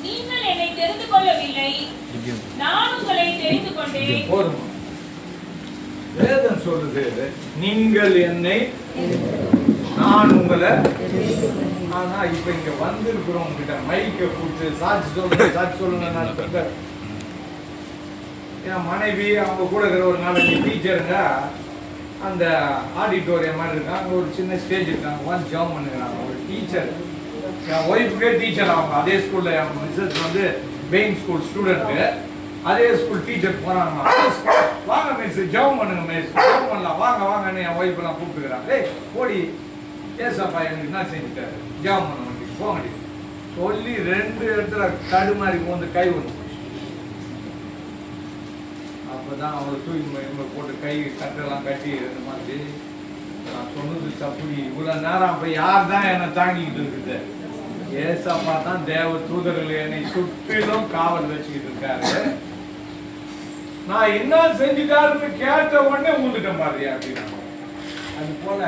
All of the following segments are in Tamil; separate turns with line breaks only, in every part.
நீங்கள் என்னை தெரிந்து கொள்ளவில்லை, நான் உங்களை தெரிந்து கொண்டேன்.
போதுமா? வேதம் சொல்லுது, நீங்கள் என்னை, நான் உங்களை. ஆனா இப்ப இங்க வந்திருக்கிறோம் கிட்ட மைக்க கூட்டு சாட்சி சொல்லுங்க. என் மனைவி அவங்க கூட இருக்கிற ஒரு 4-5 டீச்சருங்க அந்த ஆடிட்டோரியம் மாதிரி இருக்காங்க, ஒரு சின்ன ஸ்டேஜ் இருக்காங்க, வந்து ஜாப் பண்ணுறாங்க. ஒரு டீச்சர், என் ஒய்ஃபுக்கே டீச்சர் அவங்க, அதே ஸ்கூலில் என் மிஸ்ஸஸ் வந்து பெயின் ஸ்கூல் ஸ்டூடெண்ட்டு, அதே ஸ்கூல் டீச்சர் போகிறாங்க. வாங்க மிஸ் ஜாப் பண்ணுங்க மிஸ், ஜாப் பண்ணலாம் வாங்க வாங்கன்னு என் ஒய்ஃபெல்லாம் கூப்பிட்டுக்கிறாங்க. ஏய் ஓடி ஏசாப்பா எனக்கு என்ன செஞ்சுட்டாரு, ஜாப் பண்ண வேண்டிய போக சொல்லி 2 இடத்துல தடுமாறி வந்து கை ஒன்று. அப்பதான் அவரை தூக்கி போட்டு கை கட்டெல்லாம் கட்டி இந்த மாதிரி நான் சொன்னது தப்புடி. இவ்வளவு நேரம் அப்ப யார் தான் என்னை தாங்கிக்கிட்டு இருக்குது? ஏசப்பா தான் தேவ தூதர்கள் என்னை சுற்றிலும் காவல் வச்சுக்கிட்டு இருக்காரு. நான் என்ன செஞ்சுட்டாருன்னு கேட்ட உடனே ஊந்துட்டேன் பாரு அப்படின்னா. அது போல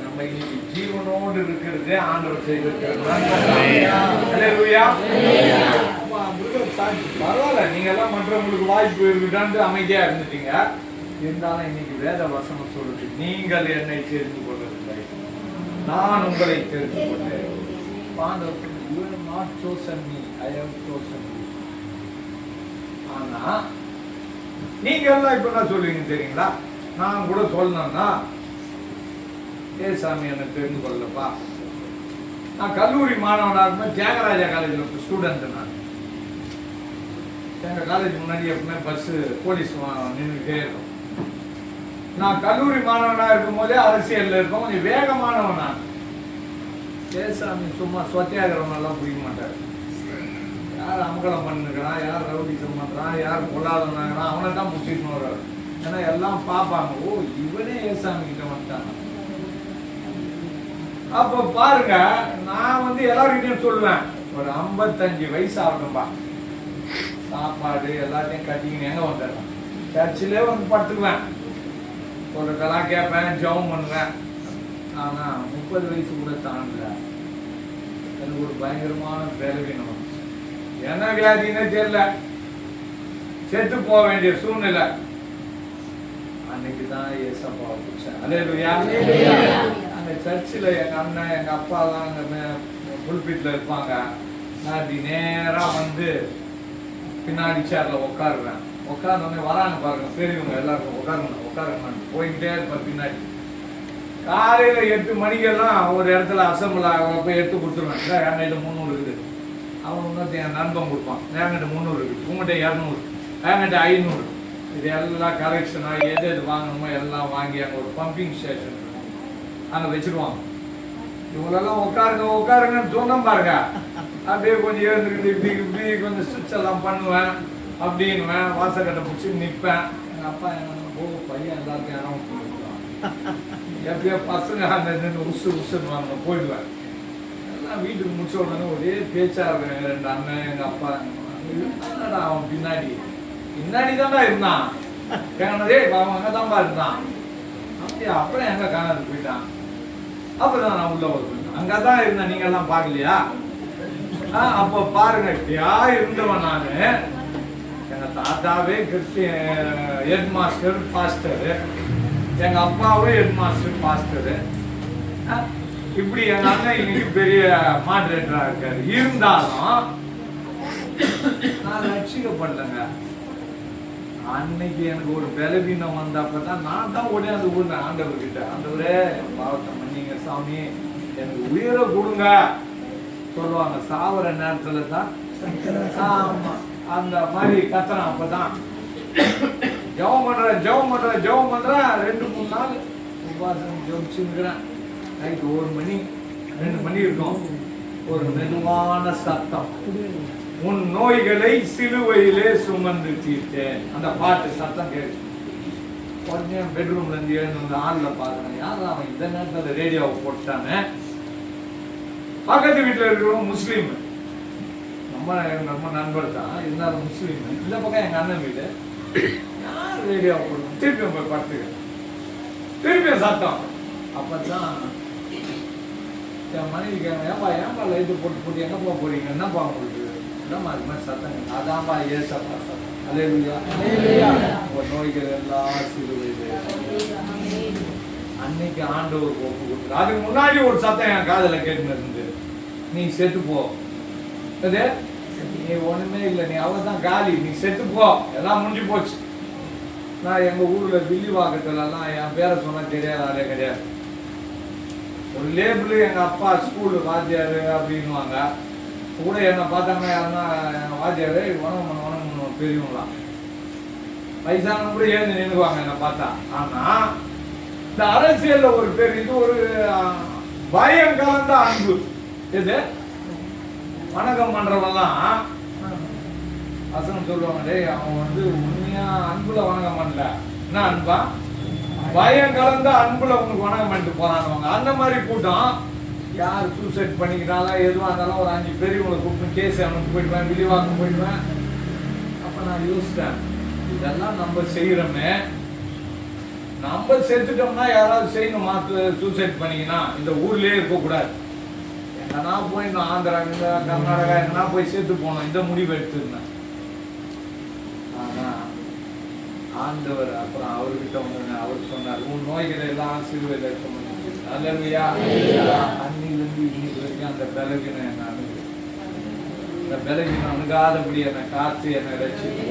நம்ம இன்னைக்கு ஜீவனோடு இருக்கிறது ஆண்டவர் செய்திருக்காரு. பரவாயில்ல, நீங்க எல்லாம் மற்றவங்களுக்கு வாய்ப்பு இருக்குதான்னு அமைதியா இருந்துட்டீங்க. இருந்தாலும் இன்னைக்கு வேத வசனம் சொல்லுது, நீங்கள் என்னை தெரிந்து கொள்ளவில்லை, நான் உங்களை தெரிந்து கொண்டேன். ஆனா நீங்க எல்லாம் இப்ப என்ன சொல்லுவீங்க தெரியுங்களா? நான் கூட சொல்லணும்னா, சாமி என்னை தெரிந்து கொள்ளப்பா. நான் கல்லூரி மாணவனாக இருக்கும்போது தியாகராஜா காலேஜில் ஸ்டூடெண்ட். நான் எங்கள் காலேஜ் முன்னாடி எப்பவுமே பஸ்ஸு போலீஸ் நின்றுட்டே இருக்கும். நான் கல்லூரி மாணவனாக இருக்கும் போதே அரசியலில் இருக்கும், கொஞ்சம் வேகமானவன். நான் சாமி சும்மா சொத்தியாகிறவனெல்லாம் பிடிக்க மாட்டார். யார் அமங்கலம் பண்ணிருக்கிறான், யார் ரவுடிசம் பண்ணுறான், யார் கொள்ளாதவனாகிறான், அவனை தான் பிடிச்சிட்டு வர்றாரு. ஏன்னா எல்லாம் பார்ப்பாங்க, ஓ இவனே ஏசாமி கிட்ட வந்துட்டாங்க. அப்ப பாருங்க, நான் வந்து எல்லாருக்கிட்டையும் சொல்லுவேன், ஒரு 55 வயசு ஆகணும்பா, சாப்பாடு எல்லாத்தையும் கட்டிக்கின்னு எங்க வந்துடுறேன், சர்ச்சிலே வந்து படுத்துக்குவேன், சொல்றதெல்லாம் கேட்பேன், ஜெபம் பண்ணுவேன். ஆனா 30 வயசு கூட தாண்டல, எனக்கு ஒரு பயங்கரமான பலவீனம். என்ன வியாதினே தெரியல, செத்து போக வேண்டிய சூழ்நிலை. அன்னைக்குதான் ஏசப்பா பிடிச்சேன். அல்லேலூயா. அந்த சர்ச்சில் எங்க அண்ணன் எங்க அப்பா எல்லாம் அங்க புல்பீட்ல இருப்பாங்க. நான் இப்படி நேரா வந்து பின்னாடி சேர்ல உட்காருவேன். உட்கார்ந்தோடனே வராங்க பாருங்க பெரியவங்க எல்லாருக்கும், உட்காருங்க போயிட்டே இருப்பேன் பின்னாடி. காலையில 8 மணிக்கெல்லாம் ஒரு இடத்துல அசம்பிள் ஆக போய் எடுத்து கொடுத்துருவேன். என்கிட்ட 300 இருக்குது, அவன் வந்து என் நண்பன் கொடுப்பான், என்கிட்ட 300 இருக்குது, உங்கள்கிட்ட 200, என்கிட்ட 500. இது எல்லாம் கலெக்ஷனாக எது எது வாங்கணுமோ எல்லாம் வாங்கி அங்கே ஒரு பம்பிங் ஸ்டேஷன் இருக்கும், அங்கே வச்சிருவாங்க. இவங்களெல்லாம் உட்காருங்கன்னு சொன்னோம் பாருங்க, அப்படியே கொஞ்சம் எழுந்துக்கிட்டு இப்படி இப்படி கொஞ்சம் ஸ்விட்ச் எல்லாம் பண்ணுவேன், அப்படின்னுவேன், வாசக்கட்டை பிடிச்சி நிற்பேன். எங்கள் அப்பா என்ன பையன் எல்லாத்தையும் அனௌன்ஸ் பண்ணிடுவான், எப்படியோ பசங்க அந்த உசுன்னு போயிடுவேன். எல்லாம் வீட்டுக்கு முடிச்ச உடனே ஒரே பேச்சா இருக்கேன். 2 அண்ணன் எங்கள் அப்பா, அவன் பின்னாடி தான்டா இருந்தான், காணதே அவன் அங்கதான்பா இருந்தான். அப்படியே அப்புறம் எங்க காணது போயிட்டான். அப்பதான் நான் உள்ள வருவேன், அங்கதான் இருந்தேன், நீங்க எல்லாம் பாக்கலையா? அப்ப பாருங்க, யார் இருந்தவன் நானு. எங்க தாத்தாவே கிறிஸ்டியன் ஹெட் மாஸ்டர் பாஸ்டரு, எங்க அப்பாவே ஹெட் மாஸ்டர் பாஸ்டரு. இப்படி எங்க அண்ணன் இன்னைக்கு பெரிய மாடரேட்டரா இருக்காரு. இருந்தாலும் நான் ரட்சிக்கப்படலைங்க. அன்னைக்கு எனக்கு ஒரு பலவீனம் வந்தப்பதான் நான் தான் உடனே அந்த ஊர்னேன் ஆண்டவர்கிட்ட, ஆண்டவரே பாவத்தை மன்னிங்க சாமி, எனக்கு உயிரை கொடுங்க சொல்லுவாங்க. சாவர நேரத்துல தான் அந்த மாதிரி கத்துறான். அப்பதான் ஜெபம் பண்றேன் 2-3 நாள் உபாசம் ஜெபிச்சுக்கிறேன். நைட்டு 1 மணி 2 மணி இருக்கும், ஒரு மெதுவான சத்தம், உன் நோய்களை சிலுவையிலே சுமந்து தீர்த்தேன். அந்த பாட்டு சத்தம் கேட்டு உடனே பெட்ரூம்ல இருந்து எழுந்து வந்து ஆள்ல பாக்குறேன், யாரும் அவன் இந்த நேரத்துல ரேடியோவை போட்டானே. பக்கத்து வீட்டுல இருக்கிறவங்க முஸ்லீம், நம்ம நண்பர் தான், இருந்தாலும் முஸ்லீம். இந்த பக்கம் எங்க அண்ணன் வீடு, யார் ரேடியோவை போடுவோம், திருப்பியும் போய் படுத்துக்கிறேன், திருப்பியும் சத்தம். அப்பதான் என் மனைவி கேட்க, ஏன்பா லைட்டு போட்டு எங்க போக போறீங்க, என்னப்பா உங்களுக்கு என்னம்மா அது மாதிரி சத்தம்? அதான்ப்பா ஏசப்பா சத்தம். அல்லேலூயா. உன் நோய்கள் எல்லாம் சிலுவையிலே. அன்னைக்கு ஆண்டவர் ஒப்பு கொடுத்தார். அதுக்கு முன்னாடி ஒரு சத்தம் என் காதுல கேட்டுன்னு இருந்து, நீ செத்து போ. அது நீ ஒண்ணுமே இல்லை, நீ அவதான் காலி, நீ செத்து போ, எல்லாம் முடிஞ்சு போச்சு. நான் எங்க ஊர்ல வில்லிவாக்கத்துலலாம் என் பேரை சொன்னா தெரியாத ஆளே கிடையாது. ஒரு லேபிள் எங்க அப்பா ஸ்கூலு வாத்தியாரு அப்படின்வாங்க. கூட என்னை பார்த்தாங்கன்னா யாருன்னா என் வாத்தியாரு வணக்கம் பெரியவங்களாம். வயசானவங்க கூட எழுந்து நின்றுவாங்க என்னை பார்த்தா. ஆனா இந்த அரசியல்ல ஒரு பேர், இது ஒரு பயம் கலந்த அன்பு. எது வணக்கம் பண்றவெல்லாம் வசனம் சொல்லுவாங்க, டேய் அவன் வந்து உண்மையா அன்புல வணக்கம் பண்ணல, என்ன அன்பா, பயம் கலந்த அன்புல உனக்கு வணக்கம் பண்ணிட்டு போறானுவாங்க. அந்த மாதிரி கூட்டம். யார் சூசைட் பண்ணிக்கிட்டாலும் எதுவாக இருந்தாலும் ஒரு 5 பேர் இவங்களை கூப்பிட்டு கேஸ் அவனுக்கு போயிடுவேன், விழிவாக்கம் போயிடுவேன். அப்ப நான் யோசித்தேன், இதெல்லாம் நம்ம செய்யறோமே, நம்ம செத்துட்டோம்னா யாராவது செய்யணும், சூசைட் பண்ணிக்கினா இந்த ஊர்லயே இருக்கக்கூடாது, எங்கன்னா போயிடணும், ஆந்திரா கர்நாடகா எங்கன்னா போய் சேர்த்து போகணும், இந்த முடிவு எடுத்துருந்தேன். ஆனா ஆண்டவர் அப்புறம் அவர்கிட்ட வந்து அவர் சொன்னார், உன் நோய்களை எல்லாம் சிலுவையில் இருக்க முடியும். அல்லேலூயா. அன்னிலிருந்து இன்னைக்கு வரைக்கும் அந்த பலகீனம் என்ன அணுகு, அந்த பலகீனம் அணுகாதபடி என்னை காத்து என்னை ரட்சித்து